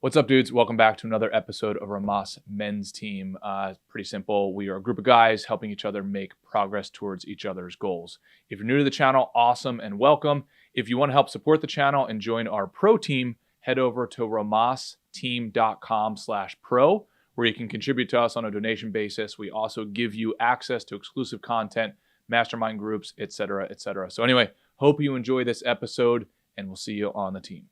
What's up, dudes? Welcome back to another episode of Rhomas Men's Team. Pretty simple. We are a group of guys helping each other make progress towards each other's goals. If you're new to the channel, awesome and welcome. If you want to help support the channel and join our pro team, head over to rhomasteam.com/pro, where you can contribute to us on a donation basis. We also give you access to exclusive content, mastermind groups, etc., etc. So anyway, hope you enjoy this episode, and we'll see you on the team.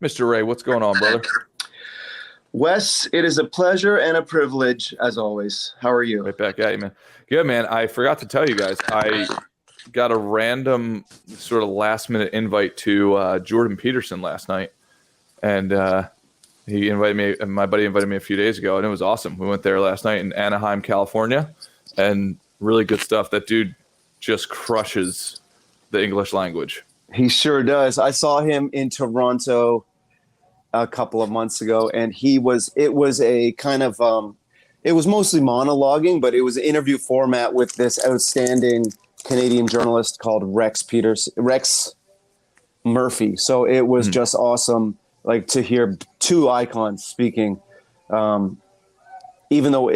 Mr. Ray, what's going on, brother? Wes, it is a pleasure and a privilege, as always. How are you? Right back at you, man. Good, man. I forgot to tell you guys, I got a random sort of last-minute invite to Jordan Peterson last night, and he invited me. My buddy invited me a few days ago, and it was awesome. We went there last night in Anaheim, California, and really good stuff. That dude just crushes the English language. He sure does. I saw him in Toronto a couple of months ago, and it was a kind of it was mostly monologuing, but it was an interview format with this outstanding Canadian journalist called Rex Murphy. So it was just awesome, like, to hear two icons speaking. Even though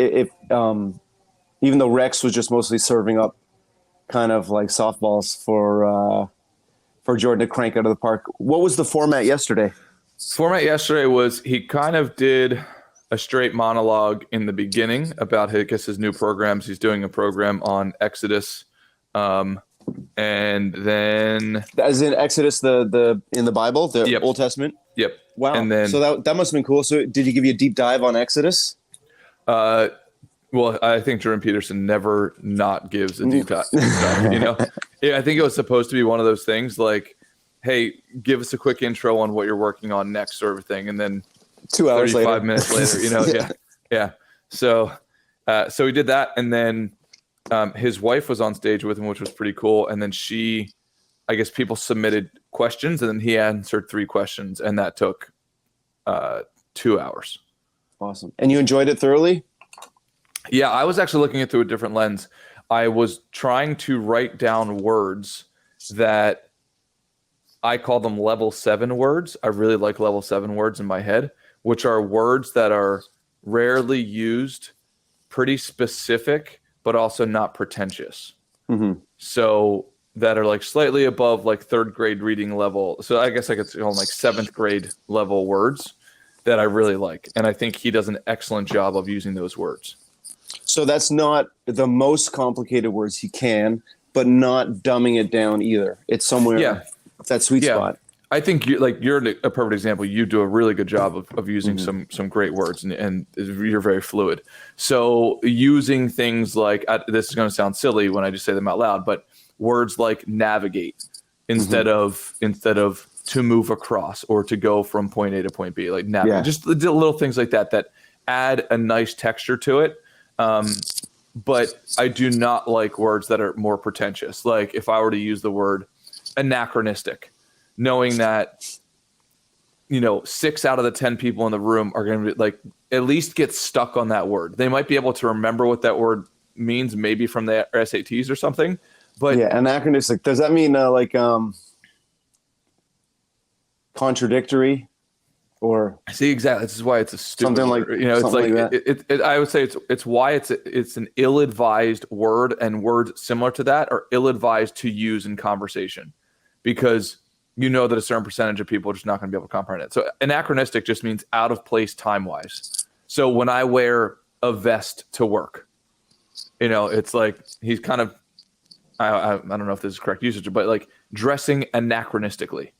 Rex was just mostly serving up kind of like softballs for Jordan to crank out of the park. What was the format yesterday? Format yesterday was he kind of did a straight monologue in the beginning about his new programs. He's doing a program on Exodus, and then as in Exodus, the in the Bible, the Old Testament. Yep. Wow. And then so that must have been cool. So did he give you a deep dive on Exodus? Well, I think Jordan Peterson never not gives a deep dive. You know, I think it was supposed to be one of those things like, hey, give us a quick intro on what you're working on next, sort of thing, and then 2 hours 35 minutes later, you know, yeah. So he did that, and then his wife was on stage with him, which was pretty cool. And then I guess people submitted questions, and then he answered 3 questions, and that took 2 hours. Awesome. And you enjoyed it thoroughly? Yeah, I was actually looking at it through a different lens. I was trying to write down words that I call them level 7 words. I really like level 7 words in my head, which are words that are rarely used, pretty specific, but also not pretentious. Mm-hmm. So that are like slightly above like 3rd grade reading level. So I guess I could call them like 7th grade level words that I really like. And I think he does an excellent job of using those words. So that's not the most complicated words he can, but not dumbing it down either. It's somewhere that sweet spot. I think you're a perfect example. You do a really good job of using some great words, and you're very fluid. So using things like, this is going to sound silly when I just say them out loud, but words like navigate instead of to move across or to go from point A to point B, like navigate, just the little things like that add a nice texture to it. But I do not like words that are more pretentious. Like if I were to use the word anachronistic, knowing that, 6 out of the 10 people in the room are going to be like, at least get stuck on that word. They might be able to remember what that word means, maybe from the SATs or something. But anachronistic. Does that mean contradictory? Or see, exactly. This is why it's a stupid something like word. It's like that. I would say it's why it's an ill-advised word, and words similar to that are ill-advised to use in conversation, because that a certain percentage of people are just not going to be able to comprehend it. So anachronistic just means out of place time-wise. So when I wear a vest to work, it's like he's kind of I don't know if this is correct usage, but like dressing anachronistically.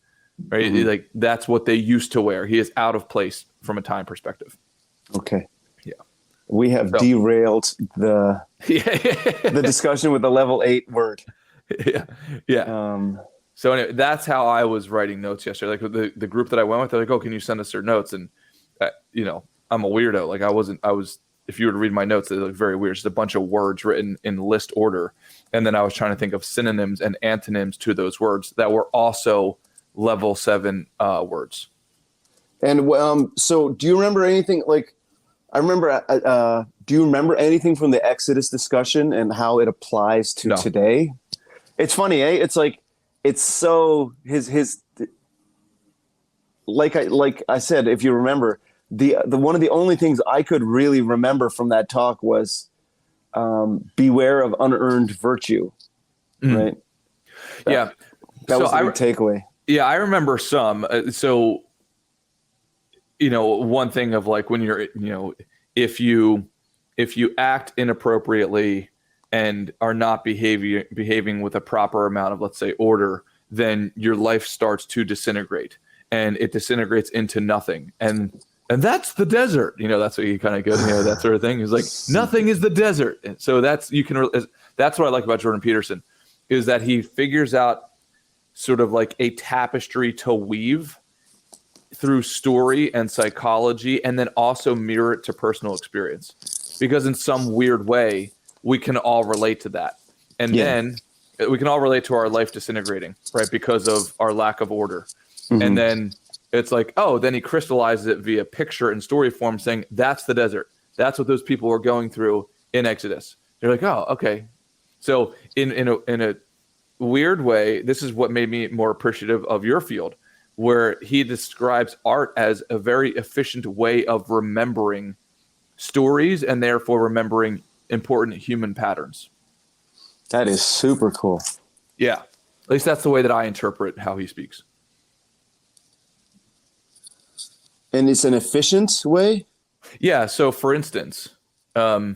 Right, like that's what they used to wear. He is out of place from a time perspective. Okay. Yeah, we have derailed the discussion with the level 8 word. Yeah. So anyway, that's how I was writing notes yesterday. Like the group that I went with, they're like, "Oh, can you send us your notes?" And I'm a weirdo. Like I was. If you were to read my notes, they look very weird. Just a bunch of words written in list order, and then I was trying to think of synonyms and antonyms to those words that were also level 7 words. And so do you remember anything like do you remember anything from the Exodus discussion and how it applies to today? It's funny, eh? It's like, it's so like I said, if you remember, the one of the only things I could really remember from that talk was beware of unearned virtue, right? Yeah. That So was the big takeaway. Yeah, I remember some. So, one thing of like when you're, if you act inappropriately and are not behaving with a proper amount of, let's say, order, then your life starts to disintegrate, and it disintegrates into nothing. And that's the desert. That's what you kind of go, that sort of thing. Is like nothing is the desert. And so that's what I like about Jordan Peterson, is that he figures out sort of like a tapestry to weave through story and psychology, and then also mirror it to personal experience, because in some weird way we can all relate to that, and then we can all relate to our life disintegrating, right, because of our lack of order. And then it's like, then he crystallizes it via picture and story form, saying that's the desert, that's what those people were going through in Exodus. They're like, oh, okay. So in a weird way, this is what made me more appreciative of your field, where he describes art as a very efficient way of remembering stories and therefore remembering important human patterns. That is super cool. Yeah. At least that's the way that I interpret how he speaks. And it's an efficient way? Yeah. So for instance, because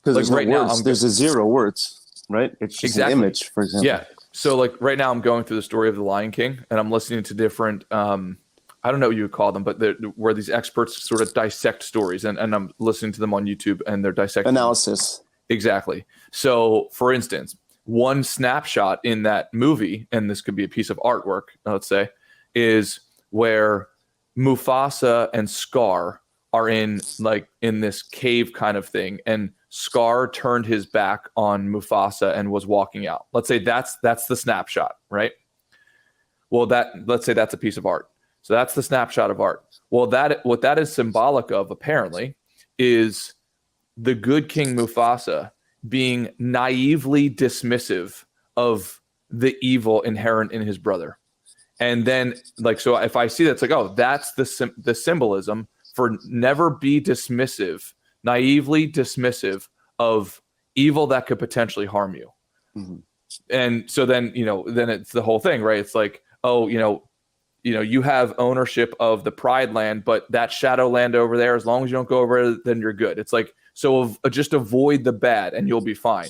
there's no words. There's a zero words, right? It's just an image, for example. Yeah. So like right now I'm going through the story of the Lion King, and I'm listening to different, I don't know what you would call them, but where these experts sort of dissect stories, and I'm listening to them on YouTube, and they're dissecting analysis. Exactly. So for instance, one snapshot in that movie, and this could be a piece of artwork, let's say, is where Mufasa and Scar are in this cave kind of thing, and Scar turned his back on Mufasa and was walking out. Let's say that's the snapshot, right? Well, let's say that's a piece of art. So that's the snapshot of art. Well, what that is symbolic of, apparently, is the good King Mufasa being naively dismissive of the evil inherent in his brother. And then, so if I see that, it's like, that's the symbolism for never be dismissive, naively dismissive of evil that could potentially harm you. Mm-hmm. And so then, then it's the whole thing, right? It's like, you have ownership of the Pride Land, but that shadow land over there, as long as you don't go over it, then you're good. It's like, so just avoid the bad and you'll be fine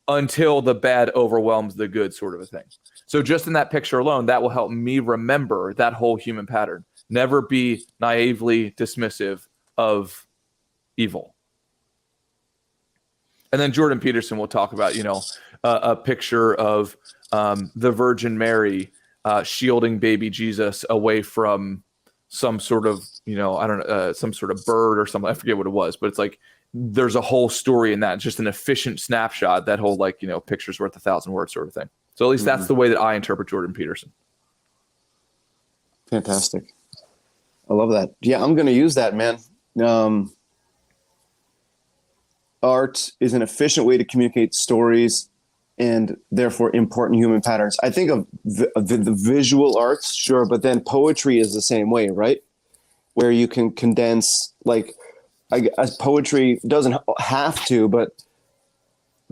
until the bad overwhelms the good, sort of a thing. So just in that picture alone, that will help me remember that whole human pattern. Never be naively dismissive of evil. And then Jordan Peterson will talk about, a picture of the Virgin Mary shielding baby Jesus away from some sort of, some sort of bird or something. I forget what it was, but it's like there's a whole story in that. It's just an efficient snapshot, that whole picture's worth 1,000 words sort of thing. So at least that's the way that I interpret Jordan Peterson. Fantastic. I love that. Yeah, I'm going to use that, man. Art is an efficient way to communicate stories and therefore important human patterns. I think of the visual arts, sure, but then poetry is the same way, right? Where you can condense, poetry doesn't have to, but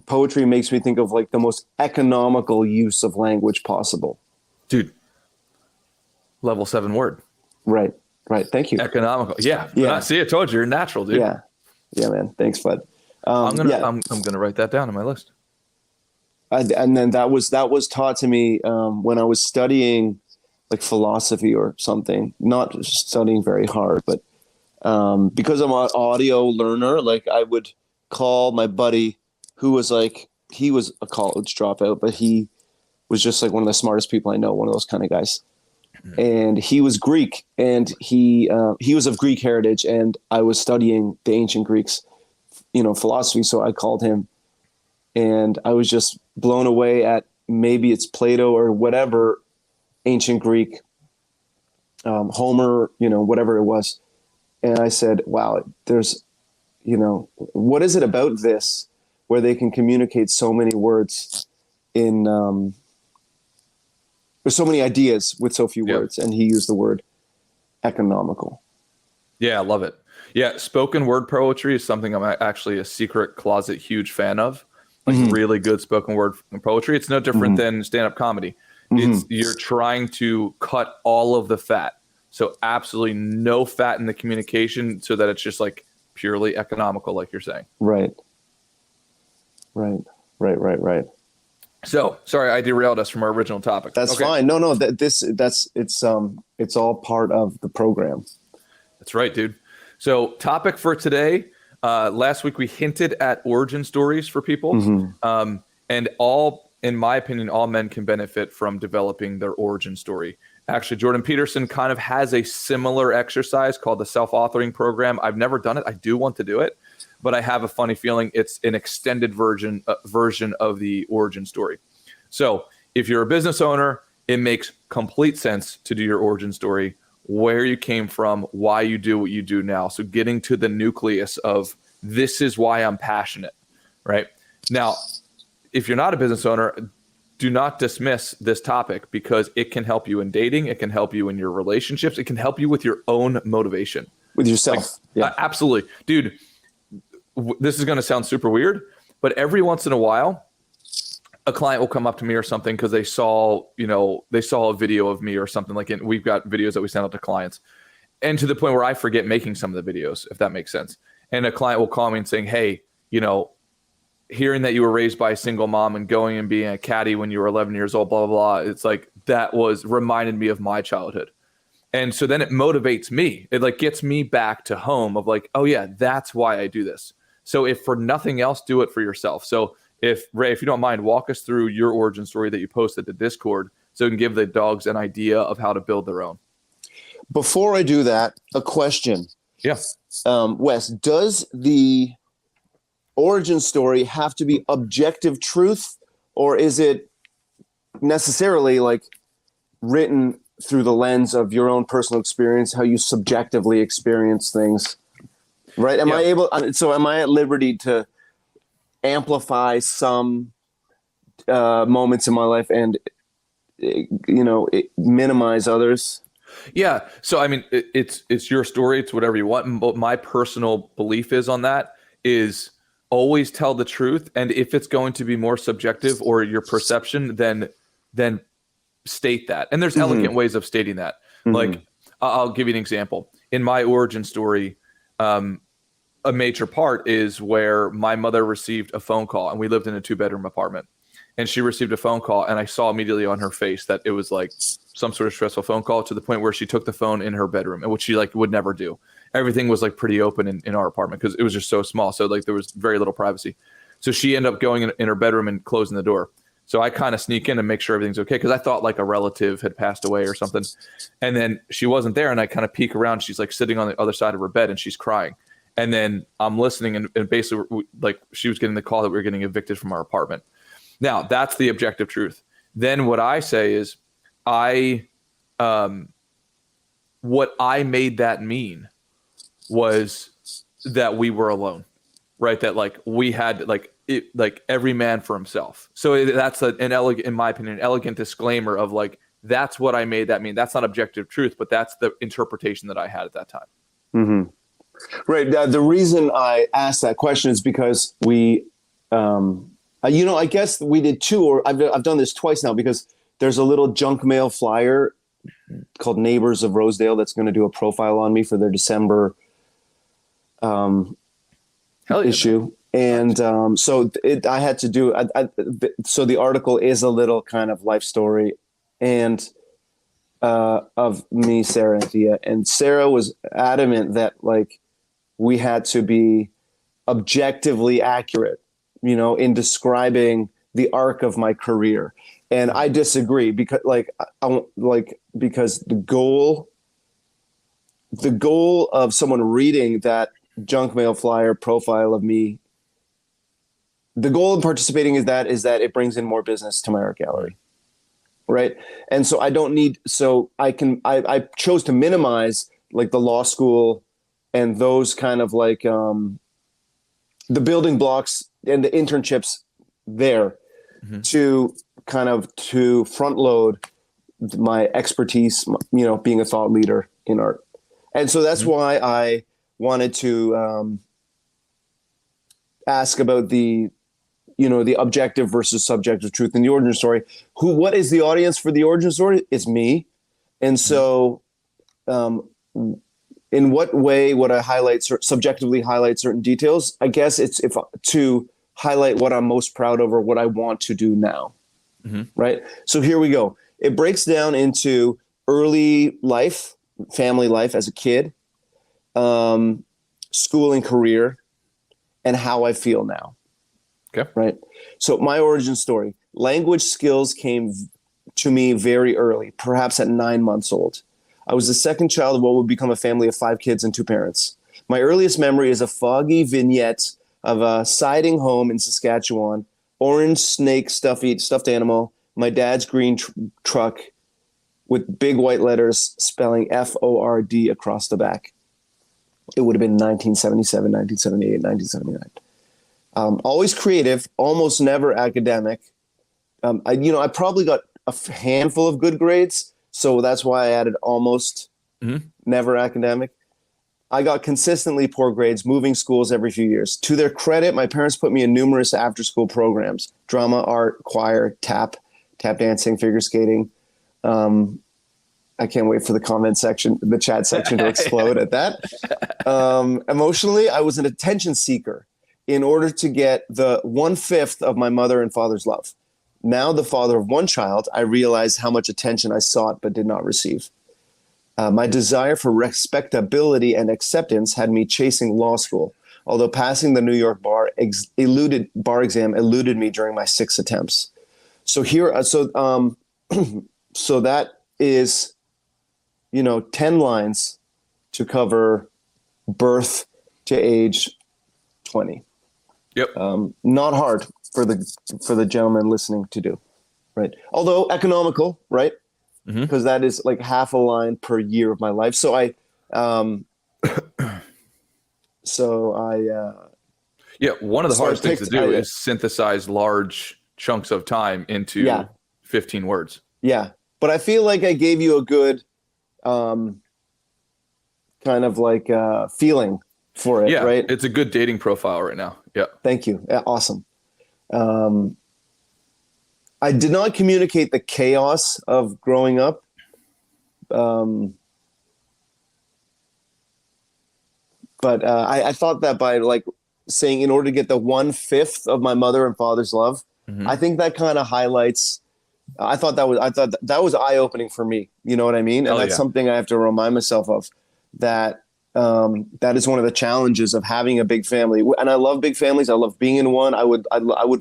poetry makes me think of the most economical use of language possible. Dude, level 7 word. Right. Thank you. Economical. Yeah. See, I told you, you're natural, dude. Yeah, man. Thanks, bud. I'm gonna write that down on my list. And then that was taught to me when I was studying philosophy or something. Not studying very hard, but because I'm an audio learner, I would call my buddy who was he was a college dropout, but he was just one of the smartest people I know, one of those kind of guys. Mm-hmm. And he was Greek, and he was of Greek heritage, and I was studying the ancient Greeks, philosophy. So I called him, and I was just blown away at maybe it's Plato or whatever ancient Greek, Homer, whatever it was. And I said, wow, there's, what is it about this where they can communicate so many words there's so many ideas with so few Yep. words, and he used the word economical. Yeah, I love it. Yeah, spoken word poetry is something I'm actually a secret closet huge fan of. Like really good spoken word poetry. It's no different than stand-up comedy. It's you're trying to cut all of the fat. So absolutely no fat in the communication so that it's just like purely economical, like you're saying. Right. So sorry, I derailed us from our original topic. That's Okay. fine. No, it's all part of the program. That's right, dude. So topic for today. Last week we hinted at origin stories for people, and all, in my opinion, all men can benefit from developing their origin story. Actually, Jordan Peterson kind of has a similar exercise called the self-authoring program. I've never done it. I do want to do it, but I have a funny feeling it's an extended version of the origin story. So if you're a business owner, it makes complete sense to do your origin story, where you came from, why you do what you do now. So getting to the nucleus of this is why I'm passionate, right? Now, if you're not a business owner, do not dismiss this topic because it can help you in dating. It can help you in your relationships. It can help you with your own motivation. With yourself. Absolutely. Dude, this is going to sound super weird, but every once in a while, a client will come up to me or something because they saw a video of me or something like it. We've got videos that we send out to clients, and to the point where I forget making some of the videos, if that makes sense. And a client will call me and saying, hey, hearing that you were raised by a single mom and going and being a caddy when you were 11 years old, blah, blah, blah. It's like, that reminded me of my childhood. And so then it motivates me. It like gets me back to home of like, oh yeah, that's why I do this. So if for nothing else, do it for yourself. So Ray, if you don't mind, walk us through your origin story that you posted to Discord so we can give the dogs an idea of how to build their own. Before I do that, a question. Yeah. Wes, does the origin story have to be objective truth, or is it necessarily like written through the lens of your own personal experience, how you subjectively experience things? Right? Am I at liberty to amplify some moments in my life and minimize others? Yeah. So I mean, it's your story. It's whatever you want. But my personal belief is on that is always tell the truth. And if it's going to be more subjective or your perception, then state that. And there's elegant ways of stating that. Like I'll give you an example. In my origin story, a major part is where my mother received a phone call, and we lived in a 2-bedroom apartment, and she received a phone call, and I saw immediately on her face that it was like some sort of stressful phone call, to the point where she took the phone in her bedroom, and which she like would never do. Everything was like pretty open in our apartment because it was just so small. So like there was very little privacy. So she ended up going in her bedroom and closing the door. So I kind of sneak in and make sure everything's okay, because I thought like a relative had passed away or something. And then she wasn't there, and I kind of peek around. She's like sitting on the other side of her bed, and she's crying. And then I'm listening, and basically like she was getting the call that we were getting evicted from our apartment. Now that's the objective truth. Then what I say is what I made that mean was that we were alone, right? That like we had like every man for himself. So that's an elegant, in my opinion, an elegant disclaimer of like, that's what I made that mean. That's not objective truth, but that's the interpretation that I had at that time. Mm-hmm. Right. The reason I asked that question is because we, I guess we did two, or I've done this twice now, because there's a little junk mail flyer called Neighbors of Rosedale that's going to do a profile on me for their December issue. And so I had to do, so the article is a little kind of life story and of me, Sarah, and Thea. And Sarah was adamant that like we had to be objectively accurate, in describing the arc of my career. And I disagree, because because the goal of someone reading that junk mail flyer profile of me, the goal of participating is that it brings in more business to my art gallery. Right. And so I chose to minimize like the law school and those kind of like the building blocks and the internships there to kind of to front load my expertise, being a thought leader in art. And so that's why I wanted to ask about the objective versus subjective truth in the origin story. What is the audience for the origin story? It's me. And so in what way would I subjectively highlight certain details? I guess it's to highlight what I'm most proud of or what I want to do now. Right? So here we go. It breaks down into early life, family life as a kid, school and career, and how I feel now. Okay. Right. So my origin story, language skills came to me very early, perhaps at 9 months old. I was the second child of what would become a family of 5 kids and 2 parents. My earliest memory is a foggy vignette of a siding home in Saskatchewan, orange snake stuffed animal, my dad's green truck with big white letters spelling FORD across the back. It would have been 1977, 1978, 1979. Always creative, almost never academic. I probably got a handful of good grades, so that's why I added almost never academic. I got consistently poor grades, moving schools every few years. To their credit, my parents put me in numerous after-school programs: drama, art, choir, tap dancing, figure skating. I can't wait for the chat section to explode at that. Emotionally, I was an attention seeker in order to get the 1/5 of my mother and father's love. Now the father of one child, I realized how much attention I sought but did not receive. My desire for respectability and acceptance had me chasing law school, although passing the New York bar exam eluded me during my 6 attempts. So so that is, 10 lines to cover birth to age 20. Yep. Not hard for the gentleman listening to do, right? Although economical, right? Because that is like half a line per year of my life. So I one of the hardest things to do is synthesize large chunks of time into 15 words. Yeah. But I feel like I gave you a good kind of like feeling for it, right? It's a good dating profile right now. Yeah. Thank you. Yeah, awesome. I did not communicate the chaos of growing up. But I thought that by like saying in order to get the 1/5 of my mother and father's love, I think that kind of highlights. I thought that was eye-opening for me. You know what I mean? And that's something I have to remind myself of, that that is one of the challenges of having a big family. And I love big families. I love being in one. I would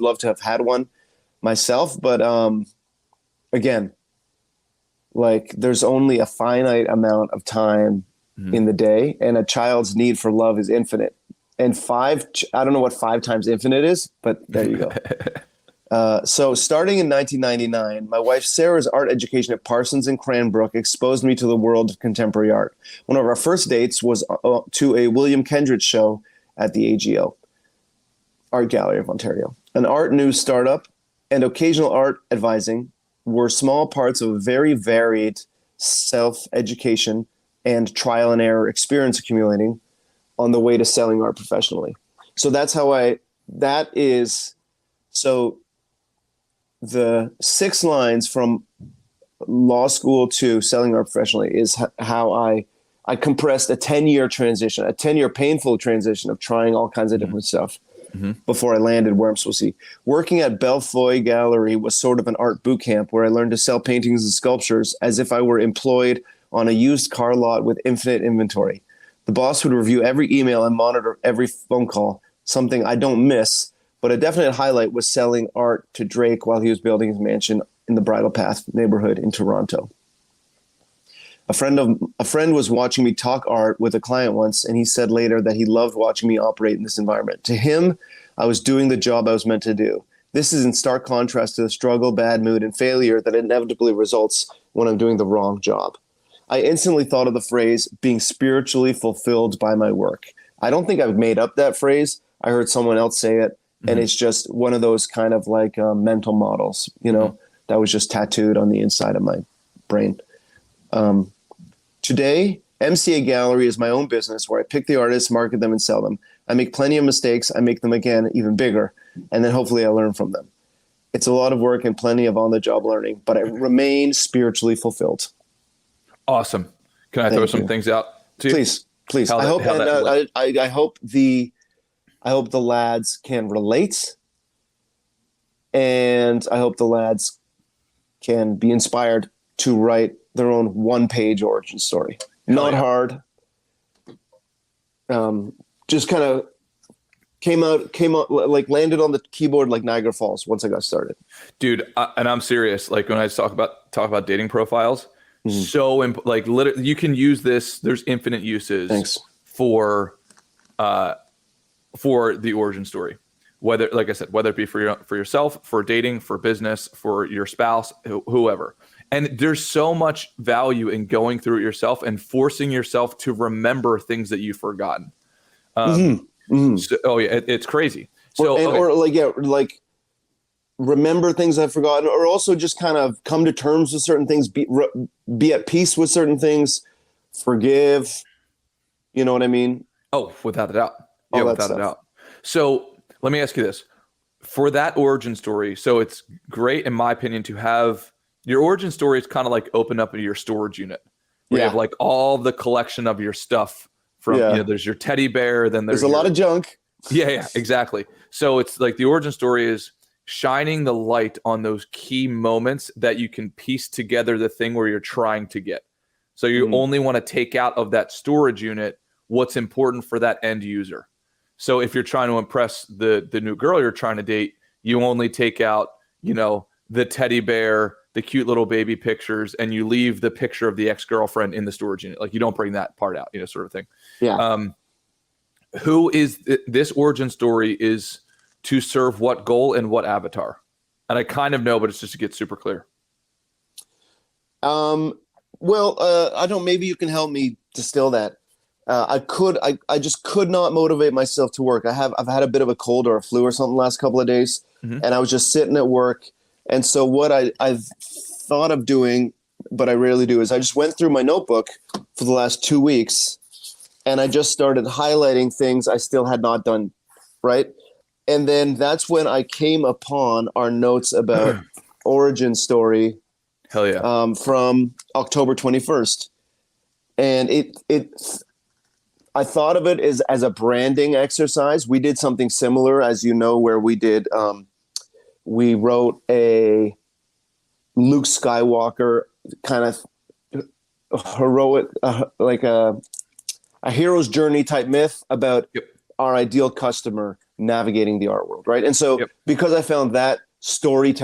love to have had one myself. But again, like there's only a finite amount of time in the day, and a child's need for love is infinite. And I don't know what 5 times infinite is, but there you go. So starting in 1999, my wife Sarah's art education at Parsons and Cranbrook exposed me to the world of contemporary art. One of our first dates was to a William Kendrick show at the AGO, Art Gallery of Ontario. An art news startup and occasional art advising were small parts of a very varied self-education and trial and error experience accumulating on the way to selling art professionally. So that's how the 6 lines from law school to selling art professionally is how I compressed a 10-year transition, a 10-year painful transition of trying all kinds of different stuff before I landed where I'm supposed to be. Working at Belfoy Gallery was sort of an art boot camp where I learned to sell paintings and sculptures as if I were employed on a used car lot with infinite inventory. The boss would review every email and monitor every phone call, something I don't miss. But a definite highlight was selling art to Drake while he was building his mansion in the Bridle Path neighborhood in Toronto. A friend was watching me talk art with a client once, and he said later that he loved watching me operate in this environment. To him, I was doing the job I was meant to do. This is in stark contrast to the struggle, bad mood, and failure that inevitably results when I'm doing the wrong job. I instantly thought of the phrase, being spiritually fulfilled by my work. I don't think I've made up that phrase. I heard someone else say it. And it's just one of those kind of like mental models, That was just tattooed on the inside of my brain. Today, MCA Gallery is my own business where I pick the artists, market them, and sell them. I make plenty of mistakes. I make them again, even bigger. And then hopefully I learn from them. It's a lot of work and plenty of on-the-job learning, but I remain spiritually fulfilled. Awesome. Can I throw some things out to you? Please. I hope the lads can relate, and I hope the lads can be inspired to write their own one-page origin story. Not hard. Just kind of came out, like landed on the keyboard like Niagara Falls once I got started. Dude, and I'm serious. Like when I talk about dating profiles, literally, you can use this. There's infinite uses for the origin story. Whether, like I said, whether it be for yourself, for dating, for business, for your spouse, whoever. And there's so much value in going through it yourself and forcing yourself to remember things that you've forgotten. So, it's crazy. So, like remember things I've forgotten, or also just kind of come to terms with certain things, be at peace with certain things, forgive. You know what I mean? Oh, without a doubt. Yeah, without a doubt. So let me ask you this. For that origin story, so it's great, in my opinion, to have your origin story is kind of like open up your storage unit. Where you have like all the collection of your stuff from, there's your teddy bear, then there's a lot of junk. Yeah, exactly. So it's like the origin story is shining the light on those key moments that you can piece together the thing where you're trying to get. So you only want to take out of that storage unit what's important for that end user. So if you're trying to impress the new girl you're trying to date, you only take out, the teddy bear, the cute little baby pictures, and you leave the picture of the ex-girlfriend in the storage unit. Like you don't bring that part out, sort of thing. Yeah. Who is this origin story is to serve what goal and what avatar? And I kind of know, but it's just to get super clear. I don't, maybe you can help me distill that. I just could not motivate myself to work. I've had a bit of a cold or a flu or something the last couple of days, and I was just sitting at work. And so what I've thought of doing, but I rarely do, is I just went through my notebook for the last 2 weeks, and I just started highlighting things I still had not done, right? And then that's when I came upon our notes about origin story. Hell yeah. From October 21st. And I thought of it as a branding exercise. We did something similar, as you know, where we wrote a Luke Skywalker kind of heroic, like a hero's journey type myth about our ideal customer navigating the art world, right? And so because I found that story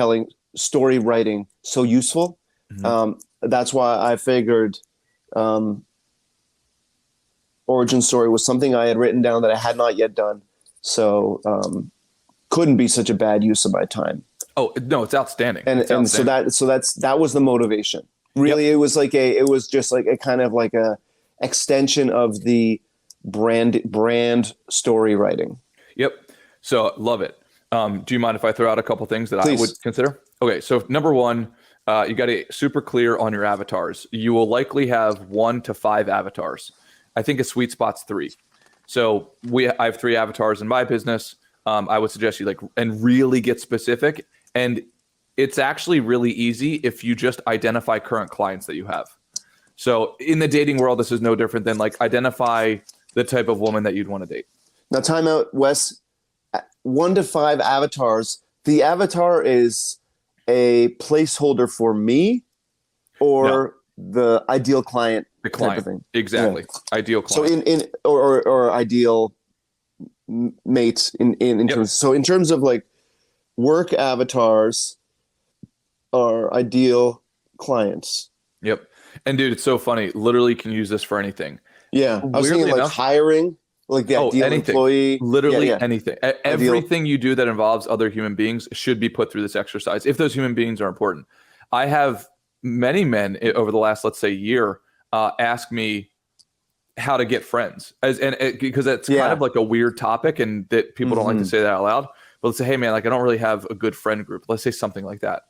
writing so useful, that's why I figured origin story was something I had written down that I had not yet done. So couldn't be such a bad use of my time. Oh no, it's outstanding. And so that was the motivation. Really, it was just like a kind of like a extension of the brand story writing. Yep. So love it. Do you mind if I throw out a couple things that Please. I would consider? Okay. So number one, you got to get super clear on your avatars. You will likely have 1 to 5 avatars. I think a sweet spot's 3. So I have 3 avatars in my business. I would suggest you and really get specific. And it's actually really easy if you just identify current clients that you have. So in the dating world, this is no different than identify the type of woman that you'd want to date. Now, time out, Wes. 1 to 5 avatars. The avatar is a placeholder for me, or the ideal client. The client, type of thing. Exactly. Yeah. Ideal client. So or ideal mate in terms. So in terms of work avatars are ideal clients. Yep. And dude, it's so funny. Literally can use this for anything. Yeah. I was thinking hiring, ideal anything. Employee. Literally anything. Everything you do that involves other human beings should be put through this exercise if those human beings are important. I have many men over the last, let's say, year ask me how to get friends, because it's kind of like a weird topic and that people don't like to say that out loud. But let's say, hey man, I don't really have a good friend group. Let's say something like that.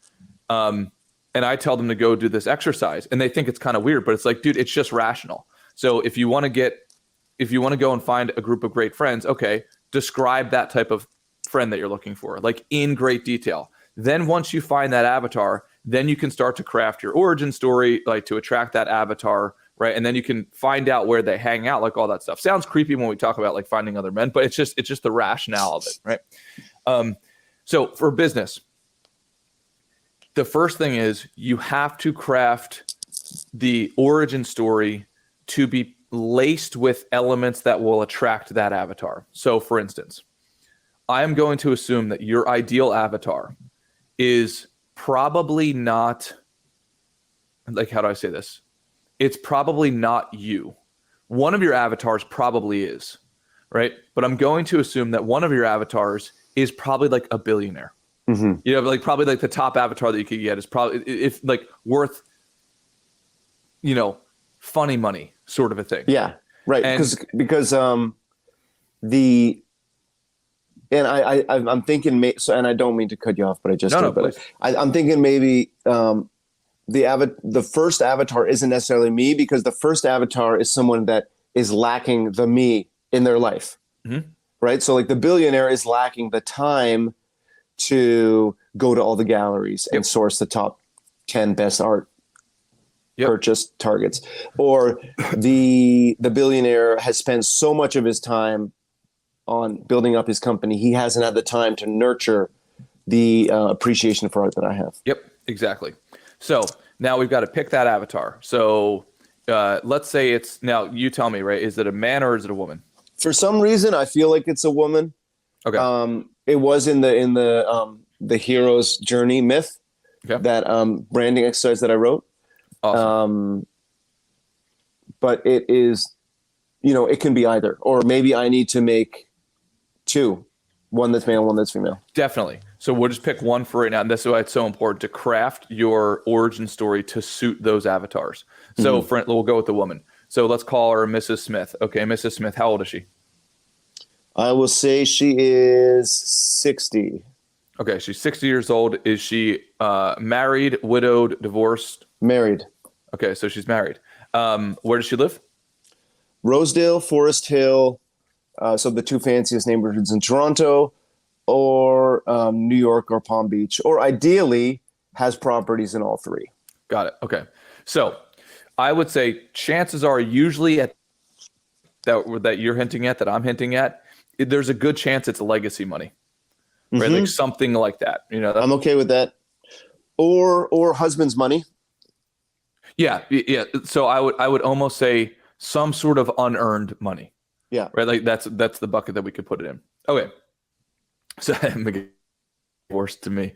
And I tell them to go do this exercise, and they think it's kind of weird, but it's like, dude, it's just rational. So if you want to go and find a group of great friends, okay, describe that type of friend that you're looking for, like in great detail. Then once you find that avatar, then you can start to craft your origin story, like to attract that avatar, right? And then you can find out where they hang out, like all that stuff. Sounds creepy when we talk about like finding other men, but it's just the rationale of it, right? So for business, the first thing is you have to craft the origin story to be laced with elements that will attract that avatar. So for instance, I am going to assume that your ideal avatar is probably not, like, how do I say this? It's probably not you. One of your avatars probably is, right? But I'm going to assume that one of your avatars is probably like a billionaire. Mm-hmm. You know, like probably like the top avatar that you could get is probably if like worth, you know, funny money sort of a thing. Yeah, right. Because I'm thinking, and I don't mean to cut you off, but I just did. But I'm thinking maybe the first avatar isn't necessarily me, because the first avatar is someone that is lacking the me in their life, right? So like the billionaire is lacking the time to go to all the galleries and source the top 10 best art purchase targets, or the billionaire has spent so much of his time on building up his company, he hasn't had the time to nurture the appreciation for art that I have. Yep, exactly. So now we've got to pick that avatar. So let's say it's, now you tell me, right? Is it a man or is it a woman? For some reason, I feel like it's a woman. Okay. It was in the hero's journey myth, that branding exercise that I wrote. Awesome. But it is, you know, it can be either, or maybe I need to make two, one that's male, one that's female. Definitely. So we'll just pick one for right now. And that's why it's so important to craft your origin story to suit those avatars. So we'll go with the woman. So let's call her Mrs. Smith. Okay, Mrs. Smith, how old is she? I will say she is 60. Okay, she's 60 years old. Is she married, widowed, divorced? Married. Okay, so she's married. Where does she live? Rosedale, Forest Hill, so the two fanciest neighborhoods in Toronto, or New York or Palm Beach, or ideally has properties in all three. Got it. Okay. So I would say chances are usually at that you're hinting at, that I'm hinting at, there's a good chance it's legacy money, right? Like something like that. You know, I'm okay with that. Or husband's money. Yeah. So I would almost say some sort of unearned money. Yeah. Right. Like that's the bucket that we could put it in. Okay. So worse to me.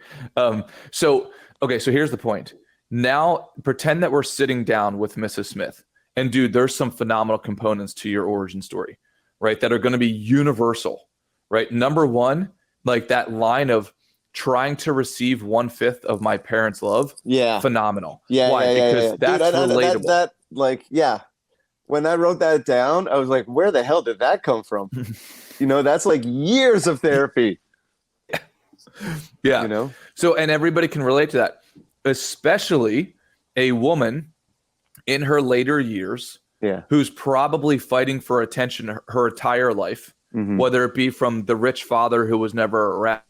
So here's the point. Now pretend that we're sitting down with Mrs. Smith, and dude, there's some phenomenal components to your origin story, right? That are going to be universal, right? Number one, like that line of trying to receive 1/5 of my parents' love. Yeah. Phenomenal. Yeah. Why? Because that's relatable. When I wrote that down, I was like, where the hell did that come from? You know, that's like years of therapy. Yeah. You know? So, and everybody can relate to that, especially a woman in her later years who's probably fighting for attention her entire life, whether it be from the rich father who was never around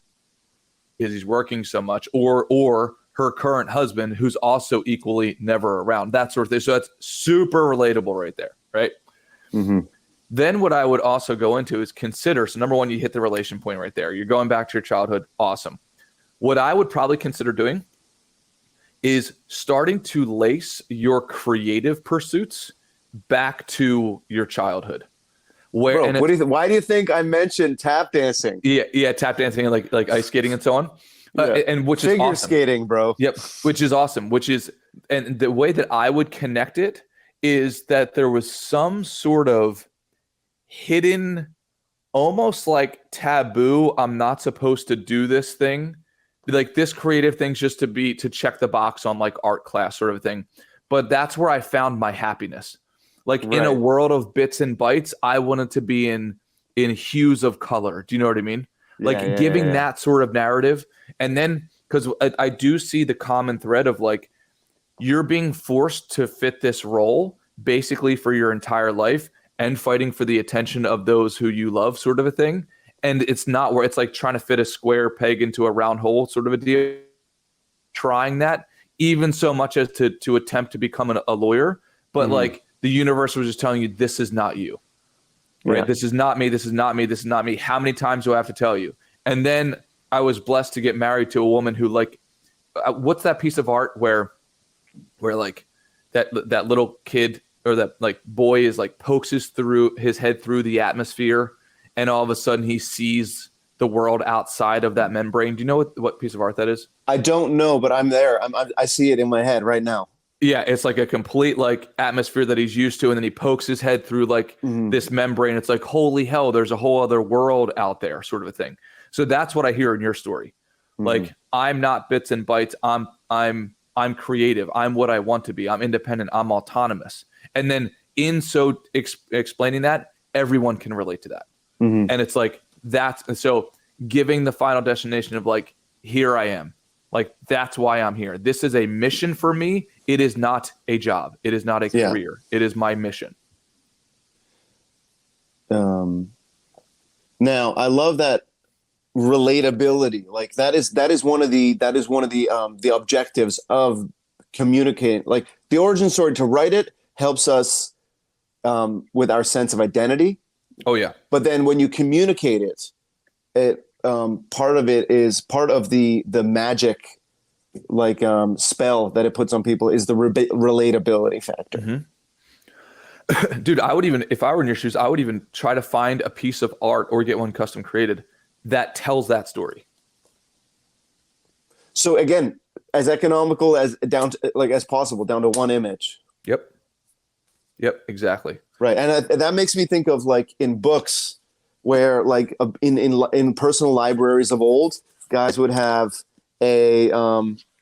because he's working so much, or her current husband who's also equally never around, that sort of thing. So that's super relatable right there, right? Then what I would also go into is consider, so number one, you hit the relation point right there. You're going back to your childhood. Awesome. What I would probably consider doing is starting to lace your creative pursuits back to your childhood. Why do you think I mentioned tap dancing? Yeah, tap dancing and like ice skating and so on. And which is figure awesome. Skating, bro. Yep, which is awesome. And the way that I would connect it is that there was some sort of hidden, almost like taboo, I'm not supposed to do this thing. Like this creative thing's just to check the box on like art class sort of thing. But that's where I found my happiness. Like in a world of bits and bytes, I wanted to be in hues of color. Do you know what I mean? Like giving that sort of narrative. And then because I do see the common thread of like, you're being forced to fit this role basically for your entire life and fighting for the attention of those who you love, sort of a thing. And it's not where it's like trying to fit a square peg into a round hole, sort of a deal. Trying that, even so much as to attempt to become a lawyer, but like the universe was just telling you, this is not you, right? This is not me. This is not me. This is not me. How many times do I have to tell you? And then I was blessed to get married to a woman who like, what's that piece of art where like that little kid or that like boy is like pokes his head through the atmosphere, and all of a sudden he sees the world outside of that membrane. Do you know what piece of art that is? I don't know, but I'm there. I see it in my head right now. Yeah, it's like a complete like atmosphere that he's used to, and then he pokes his head through like this membrane. It's like, holy hell, there's a whole other world out there, sort of a thing. So that's what I hear in your story. Like, I'm not bits and bytes. I'm creative. I'm what I want to be. I'm independent. I'm autonomous. And then in so explaining that, everyone can relate to that. And it's like so giving the final destination of like, here I am. Like, that's why I'm here. This is a mission for me. It is not a job. It is not a career. It is my mission. Now, I love that relatability. Like that is one of the objectives of communicating. Like the origin story, to write it helps us with our sense of identity. Oh yeah. But then when you communicate it part of it is part of the magic, like spell that it puts on people is the relatability factor. Dude, I would even, if I were in your shoes, I would even try to find a piece of art or get one custom created that tells that story. So again, as economical as as possible, down to one image. Yep, exactly. Right, and that makes me think of like in books, where like in personal libraries of old, guys would have a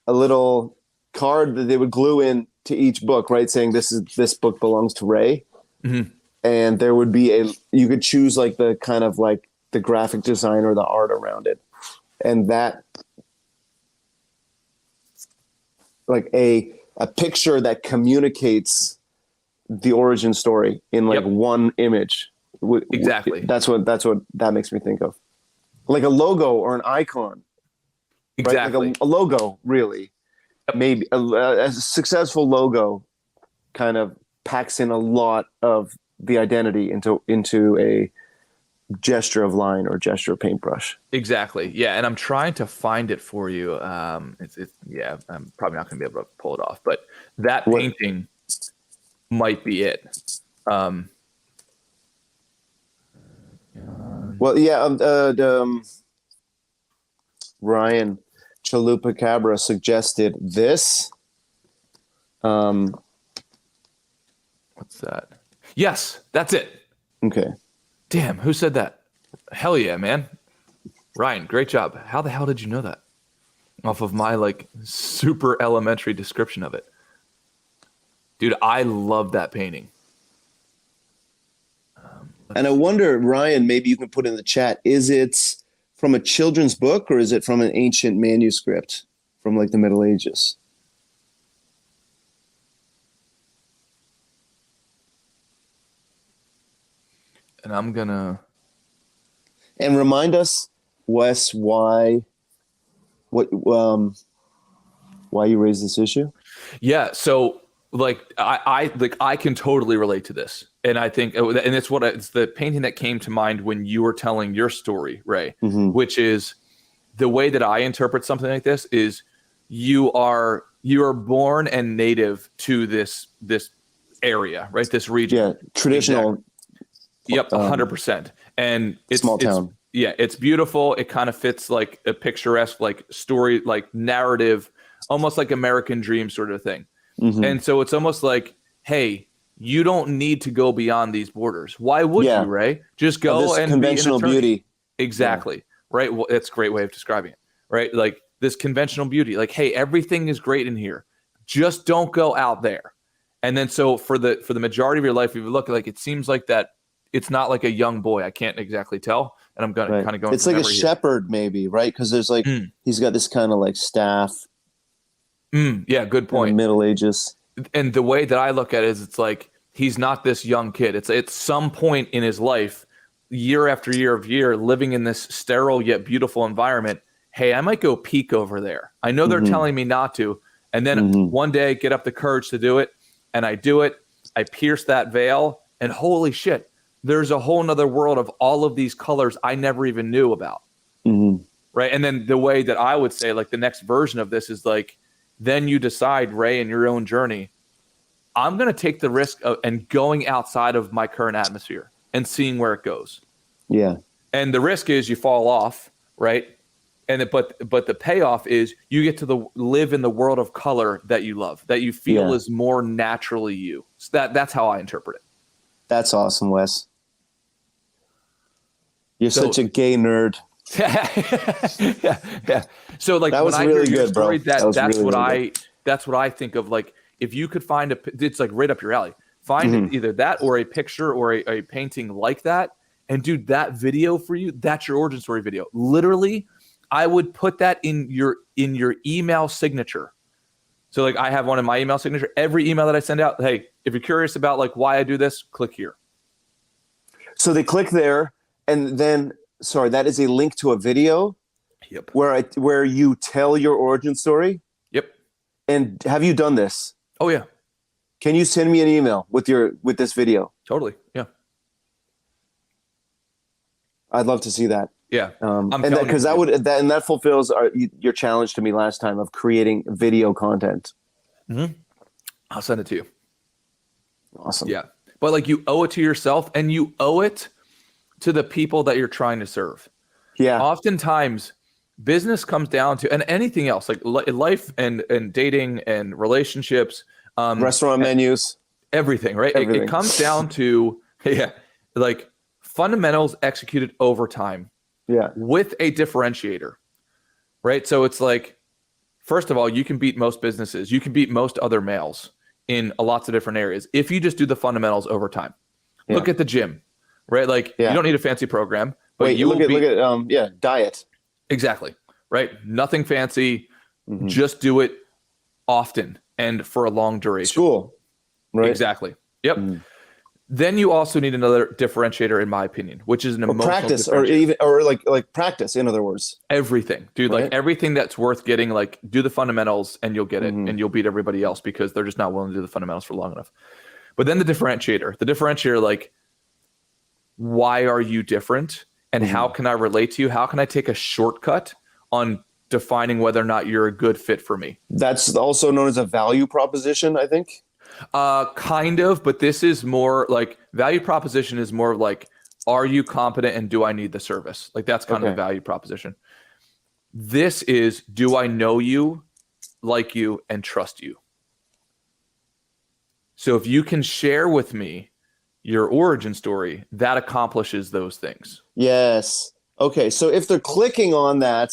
little card that they would glue in to each book, right, saying this book belongs to Ray, and there would be you could choose like the kind of like the graphic design or the art around it, and that like a picture that communicates the origin story in like one image. Exactly. That's what that makes me think of. Like a logo or an icon. Exactly. Right? Like a logo, really. Maybe a successful logo kind of packs in a lot of the identity into a gesture of line or gesture of paintbrush. Exactly. Yeah, and I'm trying to find it for you. I'm probably not going to be able to pull it off, but that painting might be it. Well, yeah. Ryan Chalupa Cabra suggested this. What's that? Yes, that's it. Okay. Damn, who said that? Hell yeah, man. Ryan, great job. How the hell did you know that? Off of my like super elementary description of it. Dude, I love that painting. And I wonder, Ryan, maybe you can put in the chat, is it from a children's book or is it from an ancient manuscript from like the Middle Ages? And I'm gonna... And remind us, Wes, why you raised this issue? Yeah, so like I can totally relate to this, and I think, and it's the painting that came to mind when you were telling your story, Ray, which is the way that I interpret something like this is you are born and native to this area, right? This region, yeah, traditional. Exactly. Yep, 100%, and it's small town. It's beautiful. It kind of fits like a picturesque, like story, like narrative, almost like American Dream sort of thing. And so it's almost like, hey, you don't need to go beyond these borders. Why would you, Ray? Just go and conventional be an attorney. Beauty. Exactly. Yeah. Right. Well, that's a great way of describing it. Right. Like this conventional beauty, like, hey, everything is great in here. Just don't go out there. And then so for the majority of your life, if you look, like, it seems like that it's not like a young boy. I can't exactly tell, and I'm gonna kind of going. It's like a shepherd, maybe, right? Because there's like he's got this kind of like staff. Yeah, good point. In the Middle Ages. And the way that I look at it is, it's like he's not this young kid. It's at some point in his life, year after year, living in this sterile yet beautiful environment. Hey, I might go peek over there. I know they're telling me not to, and then one day get up the courage to do it, and I do it. I pierce that veil, and holy shit, there's a whole nother world of all of these colors I never even knew about. Right. And then the way that I would say, like, the next version of this is like, then you decide, Ray, in your own journey, I'm going to take the risk of and going outside of my current atmosphere and seeing where it goes. Yeah. And the risk is you fall off, right? And but the payoff is you get to live in the world of color that you love, that you feel is more naturally you. So that's how I interpret it. That's awesome, Wes. You're such a gay nerd. yeah. So like that was when I really hear your good, story, bro. That's what I think of. Like, if you could find it's like right up your alley. Find either that or a picture or a painting like that, and dude, that video for you, that's your origin story video. Literally, I would put that in your email signature. So like I have one in my email signature. Every email that I send out, hey, if you're curious about like why I do this, click here. So they click there, and then that is a link to a video. Yep. Where you tell your origin story. Yep. And have you done this? Oh yeah. Can you send me an email with this video? Totally. Yeah. I'd love to see that. Yeah. And that fulfills your challenge to me last time of creating video content. I'll send it to you. Awesome. Yeah. But like, you owe it to yourself, and you owe it to the people that you're trying to serve. Yeah. Oftentimes business comes down to, and anything else, like life and dating and relationships, restaurant menus, everything, right? Everything. It comes down to, like fundamentals executed over time. Yeah. With a differentiator, right? So it's like, first of all, you can beat most businesses. You can beat most other males in lots of different areas if you just do the fundamentals over time. Yeah. Look at the gym, right? Like you don't need a fancy program, but look at diet. Exactly. Right. Nothing fancy. Just do it often and for a long duration. School. Right. Exactly. Yep. Then you also need another differentiator, in my opinion, which is an emotional practice, or like practice. In other words, everything, dude. Right? Like everything that's worth getting. Like, do the fundamentals, and you'll get it, and you'll beat everybody else because they're just not willing to do the fundamentals for long enough. But then the differentiator, like, why are you different, and how can I relate to you? How can I take a shortcut on defining whether or not you're a good fit for me? That's also known as a value proposition, I think. Kind of, but this is more like value proposition is more like, are you competent and do I need the service? Like, that's kind of the value proposition. This is, do I know you, like you, and trust you? So if you can share with me your origin story, that accomplishes those things. Yes. Okay. So if they're clicking on that,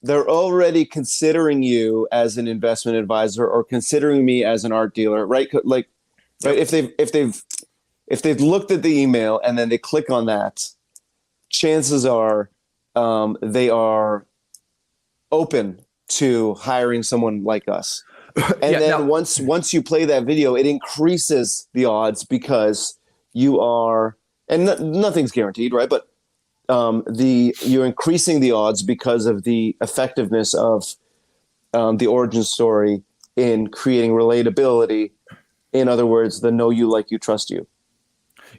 they're already considering you as an investment advisor or considering me as an art dealer, right? Like, right? If they've looked at the email and then they click on that, chances are they are open to hiring someone like us. And once you play that video, it increases the odds because you are, and nothing's guaranteed, right? But you're increasing the odds because of the effectiveness of the origin story in creating relatability. In other words, the know you, like you, trust you.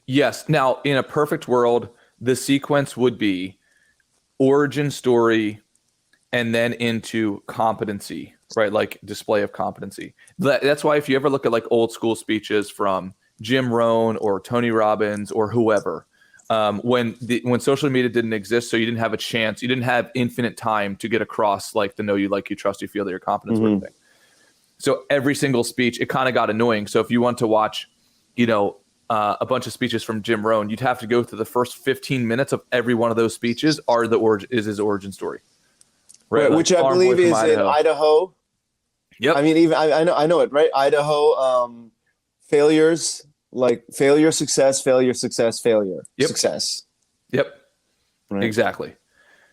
Yes. Now, in a perfect world, the sequence would be origin story and then into competency, right? Like display of competency. That's why if you ever look at like old school speeches from Jim Rohn or Tony Robbins or whoever, when social media didn't exist, so you didn't have a chance, you didn't have infinite time to get across like the know you, like you, trust you, feel that you're competent sort of thing. So every single speech, it kind of got annoying. So if you want to watch, a bunch of speeches from Jim Rohn, you'd have to go through the first 15 minutes of every one of those speeches is his origin story, right? Like, which I believe is in Idaho. Yep. I mean, even I know it, right? Idaho, failures. Like failure, success, failure, success, failure, success. Yep. Right. Exactly.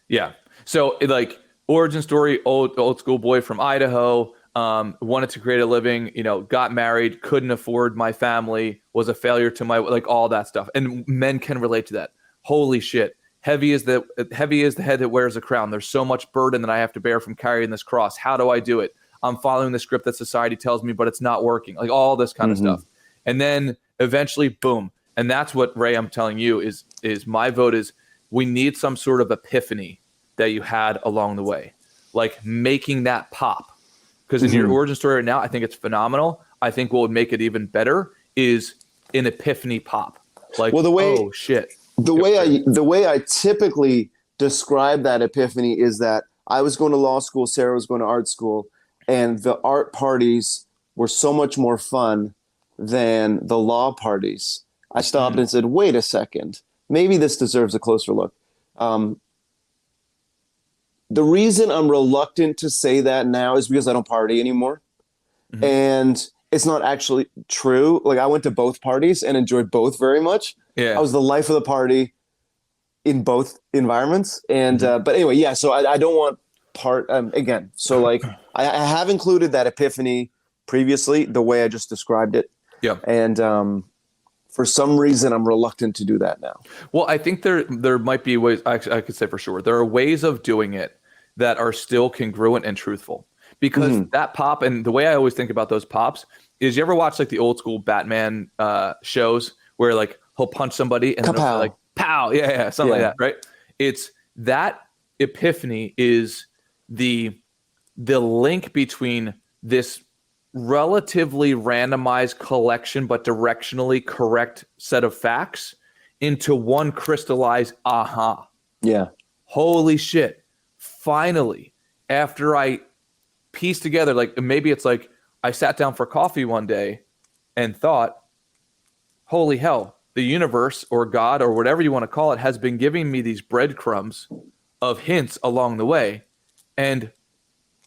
Yeah. So like origin story, old school boy from Idaho, wanted to create a living, got married, couldn't afford my family, was a failure to my, like all that stuff. And men can relate to that. Holy shit. Heavy is the head that wears a crown. There's so much burden that I have to bear from carrying this cross. How do I do it? I'm following the script that society tells me, but it's not working. Like all this kind of stuff. And then eventually, boom. And that's what, Ray, I'm telling you is my vote is we need some sort of epiphany that you had along the way, like making that pop. Because in your origin story right now, I think it's phenomenal. I think what would make it even better is an epiphany pop. Like, well, the way, oh shit. The way I typically describe that epiphany is that I was going to law school, Sarah was going to art school, and the art parties were so much more fun than the law parties. I stopped and said, wait a second, maybe this deserves a closer look. The reason I'm reluctant to say that now is because I don't party anymore. And it's not actually true. Like I went to both parties and enjoyed both very much. Yeah. I was the life of the party in both environments. And, but anyway, yeah, so I don't want again. So like I have included that epiphany previously, the way I just described it. Yeah. And, for some reason, I'm reluctant to do that now. Well, I think there might be ways, I could say for sure, there are ways of doing it that are still congruent and truthful. Because that pop, and the way I always think about those pops is, you ever watch like the old school Batman shows where like he'll punch somebody and then it'll be like, pow, yeah, something like that, right? It's that epiphany is the link between this relatively randomized collection but directionally correct set of facts into one crystallized aha. Yeah. Holy shit. Finally, after I pieced together, like maybe it's like I sat down for coffee one day and thought, holy hell, the universe or God or whatever you want to call it has been giving me these breadcrumbs of hints along the way. And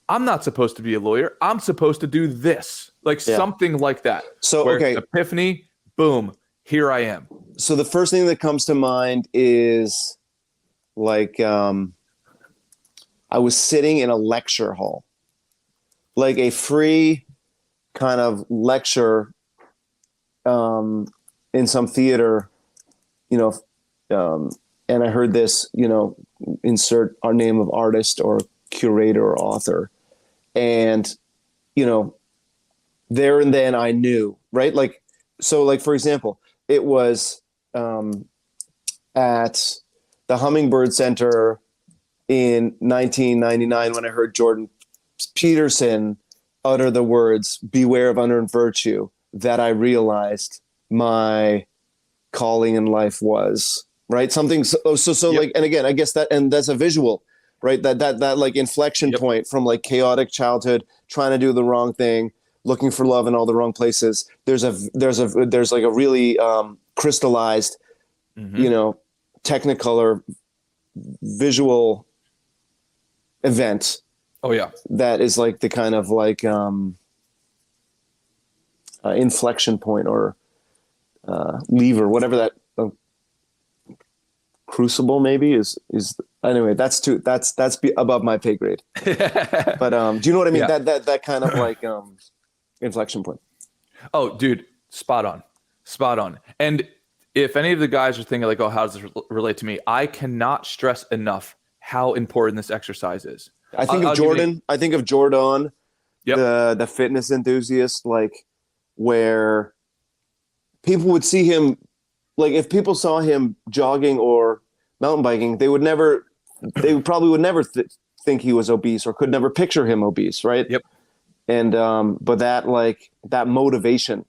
I'm not supposed to be a lawyer. I'm supposed to do this, like something like that. So, okay. Epiphany, boom, here I am. So the first thing that comes to mind is like, I was sitting in a lecture hall, like a free kind of lecture, in some theater, and I heard this, insert our name of artist or curator or author. And, there and then I knew, right? Like, so like, for example, it was at the Hummingbird Center in 1999 when I heard Jordan Peterson utter the words, "Beware of unearned virtue," that I realized my calling in life was, right? Something so like, and again, I guess that's a visual, right? That like inflection point from like chaotic childhood, trying to do the wrong thing, looking for love in all the wrong places. There's like a really crystallized, Technicolor visual event. Oh yeah. That is like the kind of like inflection point or lever, whatever that crucible maybe is. Anyway, that's above my pay grade. But do you know what I mean? Yeah. That kind of like inflection point. Oh, dude, spot on. And if any of the guys are thinking like, oh, how does this relate to me? I cannot stress enough how important this exercise is. I think of Jordan. I think of Jordan, the fitness enthusiast, like where people would see him, like if people saw him jogging or mountain biking, they probably would never think he was obese or could never picture him obese, right? Yep. And but that motivation,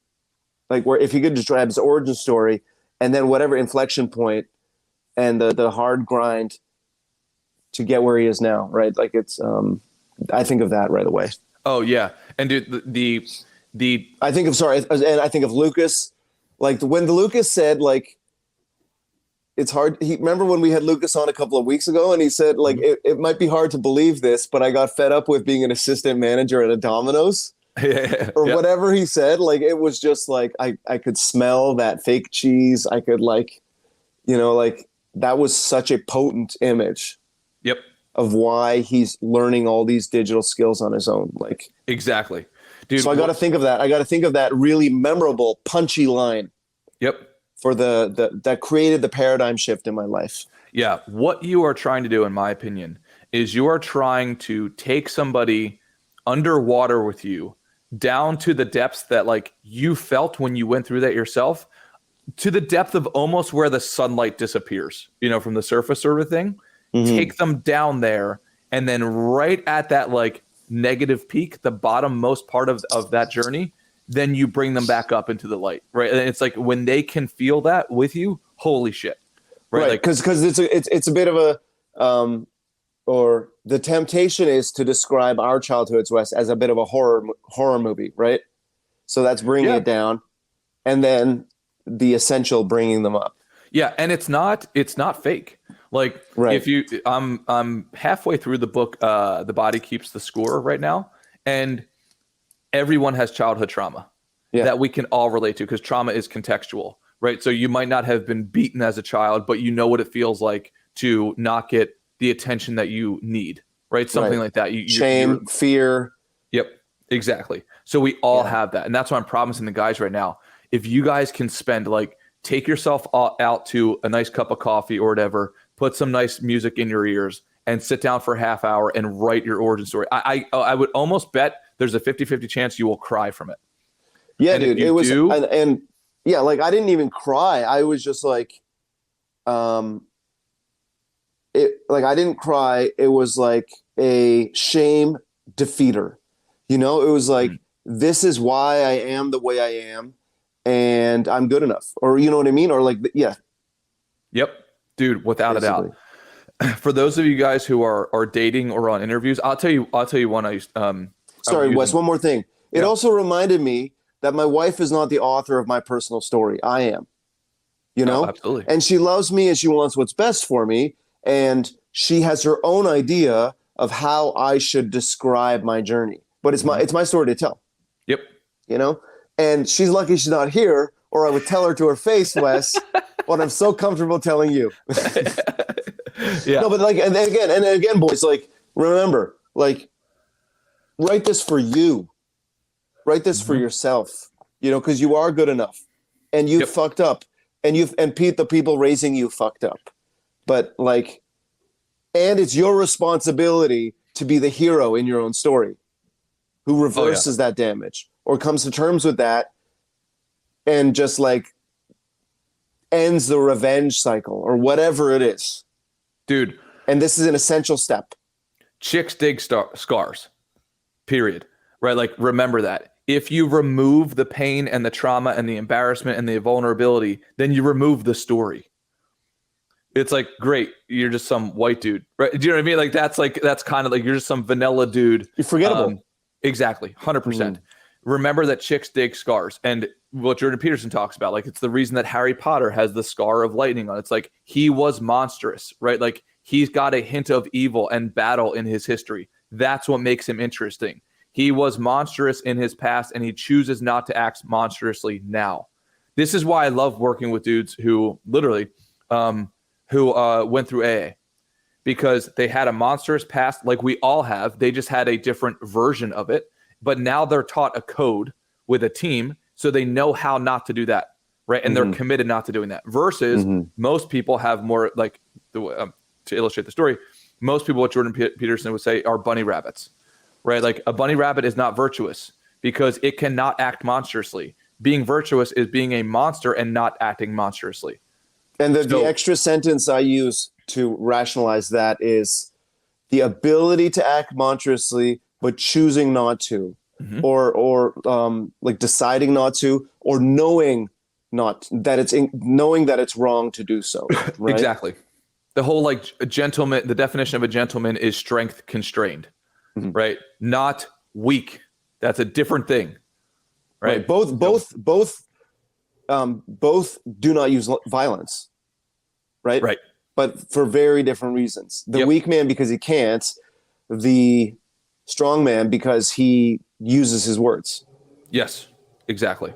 like where if you could just grab his origin story and then whatever inflection point and the hard grind to get where he is now, right? Like it's I think of that right away. Oh yeah. And dude, the I think of Lucas, like when the Lucas said like it's hard. Remember when we had Lucas on a couple of weeks ago and he said like it might be hard to believe this, but I got fed up with being an assistant manager at a Domino's or whatever he said. Like it was just like I could smell that fake cheese. I could like, like that was such a potent image Yep. of why he's learning all these digital skills on his own. Like, Exactly. Dude, so I got to think of that. I got to think of that really memorable, punchy line. Yep. For that created the paradigm shift in my life. Yeah. What you are trying to do, in my opinion, is you are trying to take somebody underwater with you down to the depths that like you felt when you went through that yourself, to the depth of almost where the sunlight disappears, from the surface sort of thing. Take them down there, and then right at that like negative peak, the bottom most part of that journey, then you bring them back up into the light, right? And it's like when they can feel that with you, holy shit, right? Because it's a bit of a or the temptation is to describe our childhoods, Wes, as a bit of a horror movie, right? So that's bringing it down, and then the essential bringing them up. Yeah, and it's not fake. Like if you, I'm halfway through the book, The Body Keeps the Score right now, and everyone has childhood trauma that we can all relate to, because trauma is contextual, right? So you might not have been beaten as a child, but you know what it feels like to not get the attention that you need, right? Something like that. Shame, fear. Yep, exactly. So we all have that. And that's why I'm promising the guys right now, if you guys can spend take yourself out to a nice cup of coffee or whatever, put some nice music in your ears and sit down for a half hour and write your origin story. I would almost bet there's a 50-50 chance you will cry from it. Yeah, and dude, it was, and yeah, like I didn't even cry. I was just like, I didn't cry. It was like a shame defeater, it was like, this is why I am the way I am, and I'm good enough, or you know what I mean? Or like, yeah. Yep. Dude, without a doubt. For those of you guys who are dating or on interviews, I'll tell you one. Sorry, Wes, one more thing. It also reminded me that my wife is not the author of my personal story. I am, Oh, absolutely. And she loves me and she wants what's best for me. And she has her own idea of how I should describe my journey. But it's my story to tell. Yep. And she's lucky she's not here, or I would tell her to her face, Wes, what I'm so comfortable telling you. Yeah. No, but and again, boys, remember, write this for you. Write this for yourself, because you are good enough, and you fucked up, and Pete, the people raising you fucked up, but and it's your responsibility to be the hero in your own story, who reverses that damage or comes to terms with that, and just ends the revenge cycle or whatever it is, dude. And this is an essential step. Chicks dig scars, period. Right? Remember that. If you remove the pain and the trauma and the embarrassment and the vulnerability, then you remove the story. It's great, you're just some white dude, right? Do you know what I mean? That's kind of you're just some vanilla dude. You're forgettable. Exactly, 100%. Remember that chicks dig scars, and what Jordan Peterson talks about, it's the reason that Harry Potter has the scar of lightning on. It's he was monstrous, right? He's got a hint of evil and battle in his history. That's what makes him interesting. He was monstrous in his past, and he chooses not to act monstrously now. This is why I love working with dudes who literally went through AA, because they had a monstrous past like we all have. They just had a different version of it. But now they're taught a code with a team, so they know how not to do that, right? And they're committed not to doing that. Versus most people have more, to illustrate the story, most people, what Jordan Peterson would say, are bunny rabbits. Right? A bunny rabbit is not virtuous because it cannot act monstrously. Being virtuous is being a monster and not acting monstrously. And the extra sentence I use to rationalize that is the ability to act monstrously, but choosing not to, or deciding not to, or knowing that it's wrong to do so. Right? Exactly. The whole a gentleman, the definition of a gentleman is strength constrained. Right, not weak. That's a different thing, right? Both do not use violence, right? Right. But for very different reasons. The weak man because he can't. The strong man because he uses his words. Yes, exactly.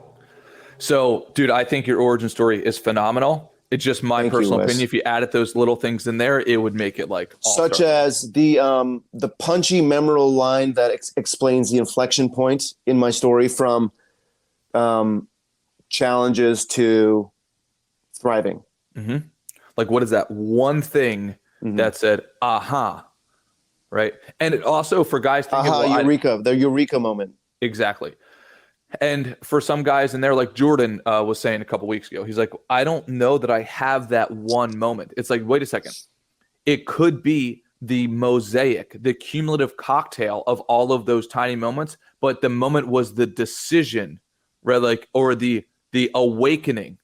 So, dude, I think your origin story is phenomenal. It's just my Thank you, personal Wes. opinion. If you added those little things in there, it would make it like Such as the punchy, memorable line that explains the inflection point in my story from challenges to thriving. Mm-hmm. Like, what is that one thing that said, aha, right? And it also for guys thinking, Aha, eureka, the eureka moment. Exactly. And for some guys in there, like Jordan was saying a couple weeks ago, he's like, I don't know that I have that one moment. It's like, wait a second. It could be the mosaic, the cumulative cocktail of all of those tiny moments, but the moment was the decision, right? Like, or the awakening.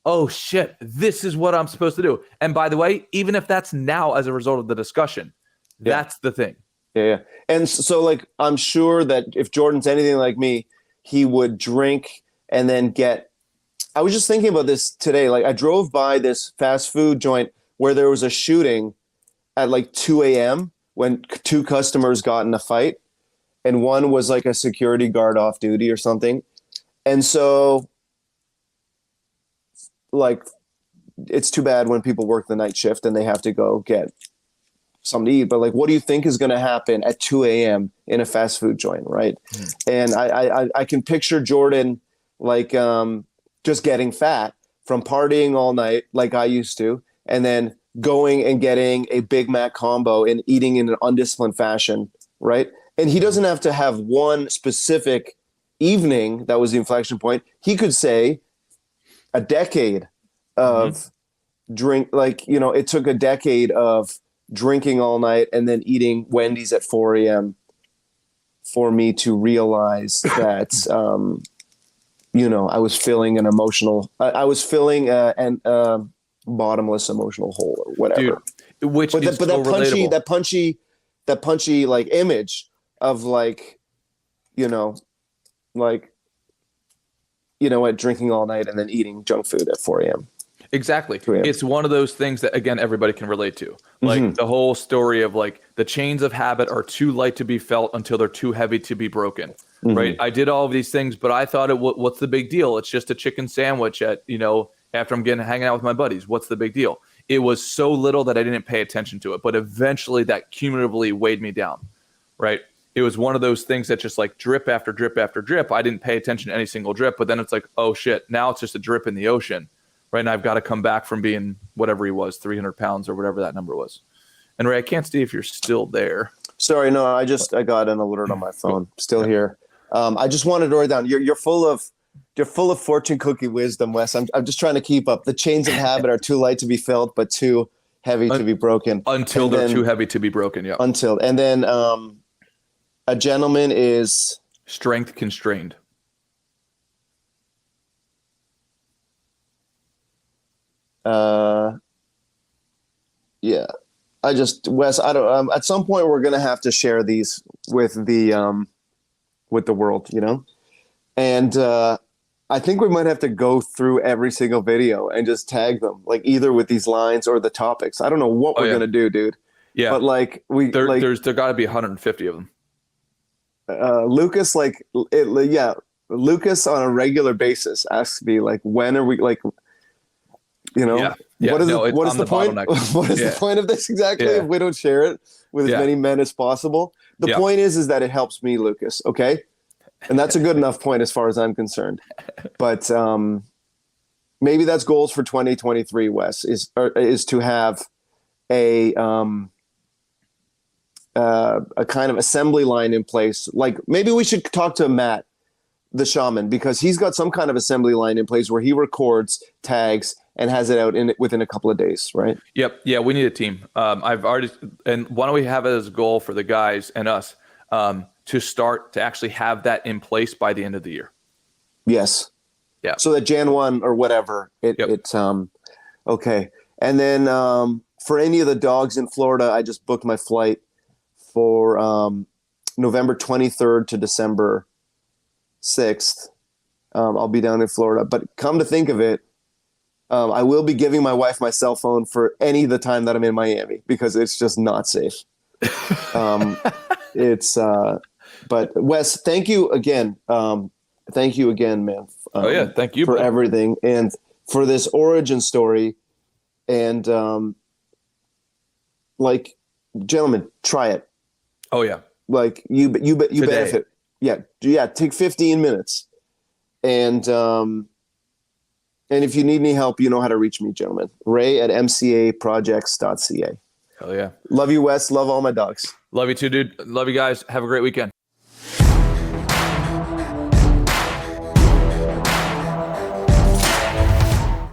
Oh shit, this is what I'm supposed to do. And by the way, even if that's now as a result of the discussion, that's the thing. Yeah. And so like, I'm sure that if Jordan's anything like me, he would drink and then I was just thinking about this today. Like I drove by this fast food joint where there was a shooting at like 2 a.m. when two customers got in a fight, and one was like a security guard off duty or something. And so like, it's too bad when people work the night shift and they have to go get something to eat. But like, what do you think is going to happen at 2 a.m. in a fast food joint, right? And I can picture Jordan like just getting fat from partying all night like I used to, and then going and getting a Big Mac combo and eating in an undisciplined fashion, right? And he doesn't have to have one specific evening that was the inflection point. He could say a decade of drink, like, you know, it took a decade of drinking all night and then eating Wendy's at 4 a.m. for me to realize that, you know, I was filling an emotional, I was filling an bottomless emotional hole or whatever. Dude, which is but so relatable. that punchy like image of like, you know, like, you know what, drinking all night and then eating junk food at 4 a.m. Exactly. It's one of those things that, again, everybody can relate to. Like the whole story of like the chains of habit are too light to be felt until they're too heavy to be broken. Right. I did all of these things, but I thought what's the big deal? It's just a chicken sandwich at, you know, after I'm hanging out with my buddies. What's the big deal? It was so little that I didn't pay attention to it. But eventually that cumulatively weighed me down. Right. It was one of those things that just like drip after drip after drip. I didn't pay attention to any single drip, but then it's like, oh shit, now it's just a drip in the ocean. Right. And I've got to come back from being whatever he was, 300 pounds or whatever that number was. And Ray, I can't see if you're still there. Sorry, no, I got an alert on my phone. Still here. I just wanted to write down. You're full of fortune cookie wisdom, Wes. I'm just trying to keep up. The chains of habit are too light to be felt, but too heavy to be broken. Until they're too heavy to be broken. Yeah. And then a gentleman is strength constrained. Yeah. Wes, I don't, at some point we're going to have to share these with the world, you know? And, I think we might have to go through every single video and just tag them, like either with these lines or the topics. I don't know what we're going to do, dude. Yeah. But like there gotta be 150 of them. Lucas, Lucas on a regular basis asks me like, when are we like, you know, what is the point? What is the point of this exactly? If we don't share it with as many men as possible, the point is that it helps me, Lucas. Okay. And that's a good enough point as far as I'm concerned. But maybe that's goals for 2023, Wes, is to have a kind of assembly line in place. Like maybe we should talk to Matt, the shaman, because he's got some kind of assembly line in place where he records, tags, and has it out within a couple of days, right? Yep. Yeah, we need a team. I've already, and why don't we have it as a goal for the guys and us to start to actually have that in place by the end of the year. Yes. Yeah. So that Jan 1 or whatever, it's okay. And then for any of the dogs in Florida, I just booked my flight for November 23rd to December 6th. I'll be down in Florida. But come to think of it, I will be giving my wife my cell phone for any of the time that I'm in Miami because it's just not safe. But Wes, thank you again. Thank you again, man. Thank you for everything and for this origin story And like, gentlemen, try it. Oh yeah. Like you benefit. Yeah. Take 15 minutes. And if you need any help, you know how to reach me, gentlemen. Ray at mcaprojects.ca. Hell yeah. Love you, Wes. Love all my dogs. Love you too, dude. Love you guys. Have a great weekend.